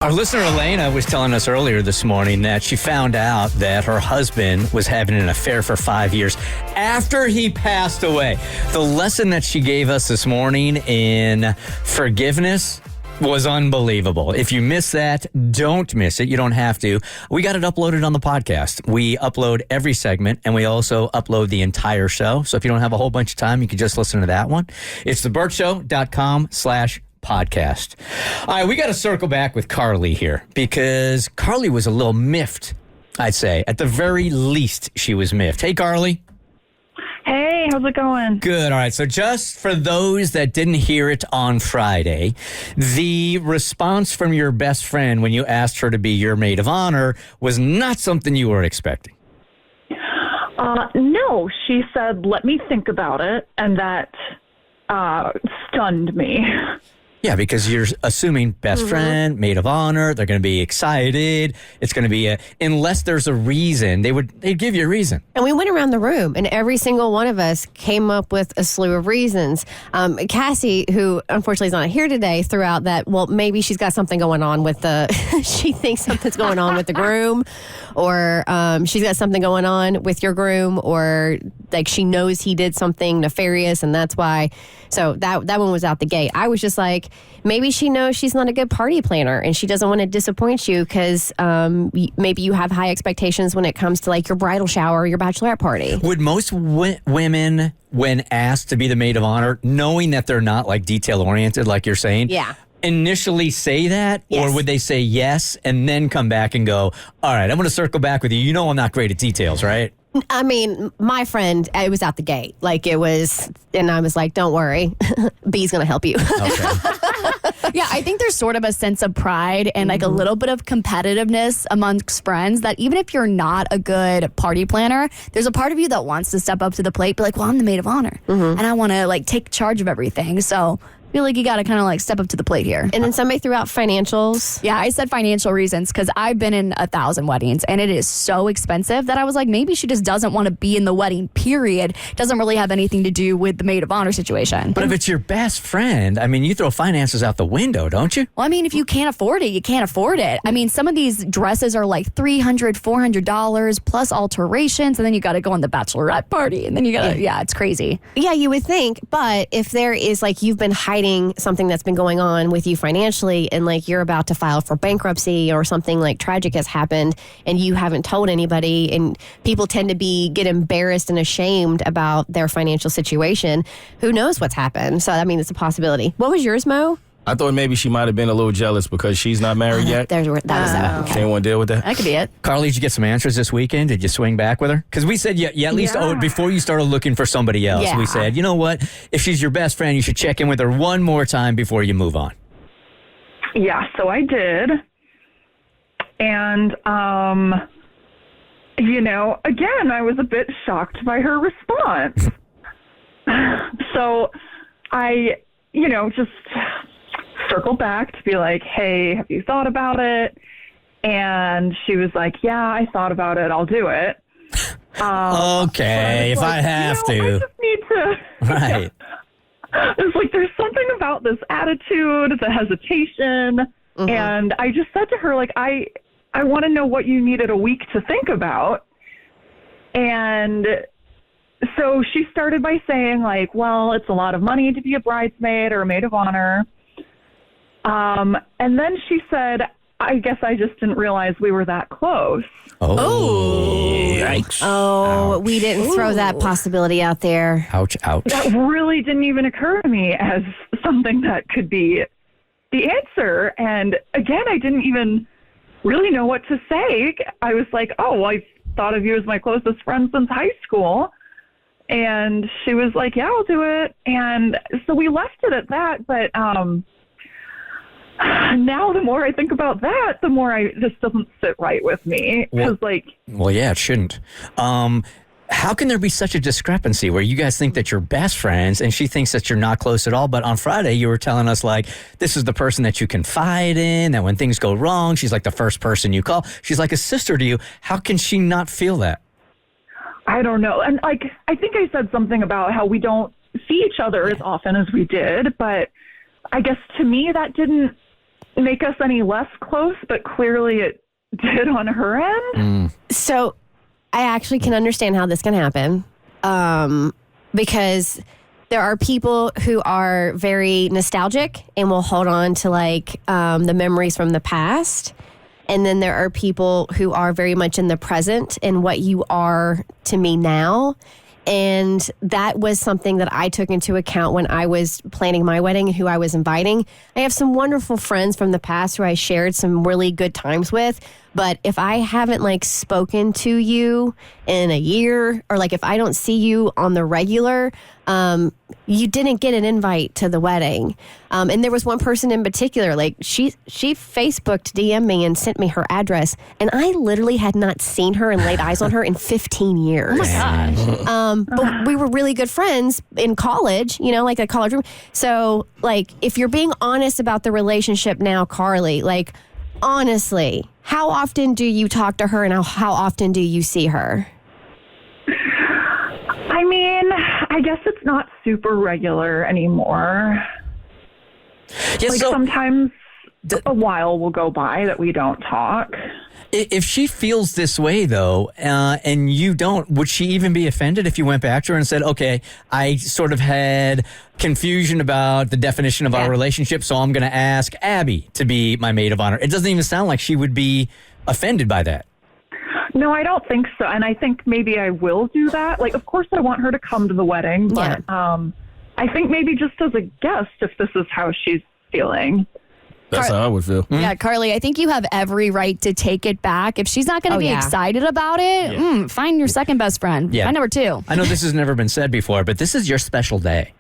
Our listener Elena was telling us earlier this morning that she found out that her husband was having an affair for 5 years after he passed away. The lesson that she gave us this morning in forgiveness was unbelievable. If you missed that, don't miss it. You don't have to. We got it uploaded on the podcast. We upload every segment, and we also upload the entire show. So if you don't have a whole bunch of time, you can just listen to that one. It's thebertshow.com/podcast. All right, we got to circle back with Carly here because Carly was a little miffed, I'd say. At the very least, she was miffed. Hey, Carly. Hey, how's it going? Good. All right. So just for those that didn't hear it on Friday, the response from your best friend when you asked her to be your maid of honor was not something you were expecting. No, she said, let me think about it, and that stunned me. Yeah, because you're assuming best friend, maid of honor, they're going to be excited. It's going to be unless there's a reason, they'd give you a reason. And we went around the room, and every single one of us came up with a slew of reasons. Cassie, who unfortunately is not here today, threw out that, well, maybe she's got something going on with she thinks something's going on with the groom, or she's got something going on with your groom, or like she knows he did something nefarious, and that's why. So that one was out the gate. I was just like, maybe she knows she's not a good party planner and she doesn't want to disappoint you because maybe you have high expectations when it comes to like your bridal shower or your bachelorette party. Would most women, when asked to be the maid of honor, knowing that they're not like detail oriented, like you're saying, initially say that? Yes. Or would they say yes and then come back and go, all right, I'm going to circle back with you. You know I'm not great at details, right? I mean, my friend, it was out the gate. Like it was, and I was like, don't worry, B's going to help you. Okay. Yeah, I think there's sort of a sense of pride and like a little bit of competitiveness amongst friends that even if you're not a good party planner, there's a part of you that wants to step up to the plate, be like, well, I'm the maid of honor and I want to like take charge of everything. So I feel like you got to kind of like step up to the plate here. And then somebody threw out financials. Yeah, I said financial reasons because I've been in 1,000 weddings and it is so expensive that I was like, maybe she just doesn't want to be in the wedding, period. Doesn't really have anything to do with the maid of honor situation. But if it's your best friend, I mean, you throw finances out the window, don't you? Well, I mean, if you can't afford it, you can't afford it. I mean, some of these dresses are like $300, $400 plus alterations, and then you got to go on the bachelorette party, and then you got to, it's crazy. Yeah, you would think. But if there is like you've been hiding something that's been going on with you financially and like you're about to file for bankruptcy or something like tragic has happened and you haven't told anybody and people tend to get embarrassed and ashamed about their financial situation, who knows what's happened? So, I mean, it's a possibility. What was yours, Mo? I thought maybe she might have been a little jealous because she's not married yet. That was that. Does anyone deal with that? That could be it. Carly, did you get some answers this weekend? Did you swing back with her? Because we said, at least before you started looking for somebody else, we said, you know what? If she's your best friend, you should check in with her one more time before you move on. Yeah, so I did. And, again, I was a bit shocked by her response. So I, just circled back to be like, hey, have you thought about it? And she was like, yeah, I thought about it. I'll do it. Okay, if I have to. I just need to. Right. It's like there's something about this attitude, the hesitation. And I just said to her, like, I want to know what you needed a week to think about. And so she started by saying, like, well, it's a lot of money to be a bridesmaid or a maid of honor. And then she said, I guess I just didn't realize we were that close. Oh. Yikes. Oh, ouch. We didn't throw that possibility out there. Ouch, ouch. That really didn't even occur to me as something that could be the answer. And again, I didn't even really know what to say. I was like, oh, I thought of you as my closest friend since high school. And she was like, yeah, I'll do it. And so we left it at that. But now the more I think about that, the more this doesn't sit right with me. Well, yeah, it shouldn't. How can there be such a discrepancy where you guys think that you're best friends and she thinks that you're not close at all? But on Friday, you were telling us, like, this is the person that you confide in, that when things go wrong, she's like the first person you call. She's like a sister to you. How can she not feel that? I don't know. And, like, I think I said something about how we don't see each other as often as we did. But I guess to me that didn't make us any less close, but clearly it did on her end. So I actually can understand how this can happen because there are people who are very nostalgic and will hold on to like the memories from the past. And then there are people who are very much in the present and what you are to me now. And that was something that I took into account when I was planning my wedding and who I was inviting. I have some wonderful friends from the past who I shared some really good times with. But if I haven't like spoken to you in a year, or like if I don't see you on the regular, you didn't get an invite to the wedding. And there was one person in particular, like she Facebooked DM me and sent me her address. And I literally had not seen her and laid eyes on her in 15 years. Oh my gosh. But we were really good friends in college, you know, like a college room. So like, if you're being honest about the relationship now, Carly, like honestly, how often do you talk to her and how often do you see her? I mean, I guess it's not super regular anymore. Yeah, Like so sometimes a while will go by that we don't talk. if she feels this way, though, and you don't, would she even be offended if you went back to her and said, okay, I sort of had confusion about the definition of our relationship, so I'm going to ask Abby to be my maid of honor? It doesn't even sound like she would be offended by that. No, I don't think so. And I think maybe I will do that. Like, of course, I want her to come to the wedding, but I think maybe just as a guest, if this is how she's feeling. That's how I would feel. Yeah, Carly, I think you have every right to take it back. If she's not going to be excited about it, find your second best friend. Yeah. Find number two. I know this has never been said before, but this is your special day.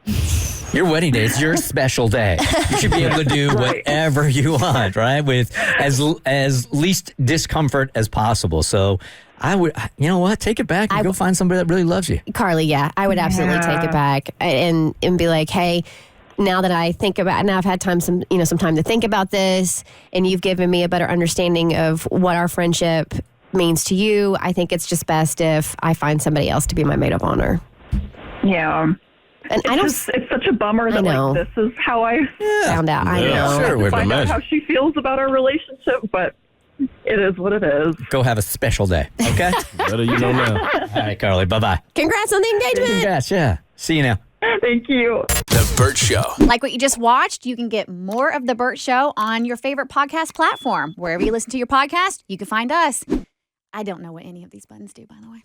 Your wedding day is your special day. You should be able to do whatever you want, right? With as least discomfort as possible. So I would, you know what? Take it back and go find somebody that really loves you. Carly, I would absolutely take it back and be like, hey, now that I think about, now I've had some time to think about this, and you've given me a better understanding of what our friendship means to you. I think it's just best if I find somebody else to be my maid of honor. Yeah. And it's such a bummer that like this is how I found out. I know. Sure, we'd find out imagine. how she feels about our relationship, but it is what it is. Go have a special day, okay? Better you know now. All right, Carly, bye-bye. Congrats on the engagement. Congrats, yeah. See you now. Thank you. The Bert Show. Like what you just watched, you can get more of The Bert Show on your favorite podcast platform. Wherever you listen to your podcast, you can find us. I don't know what any of these buttons do, by the way.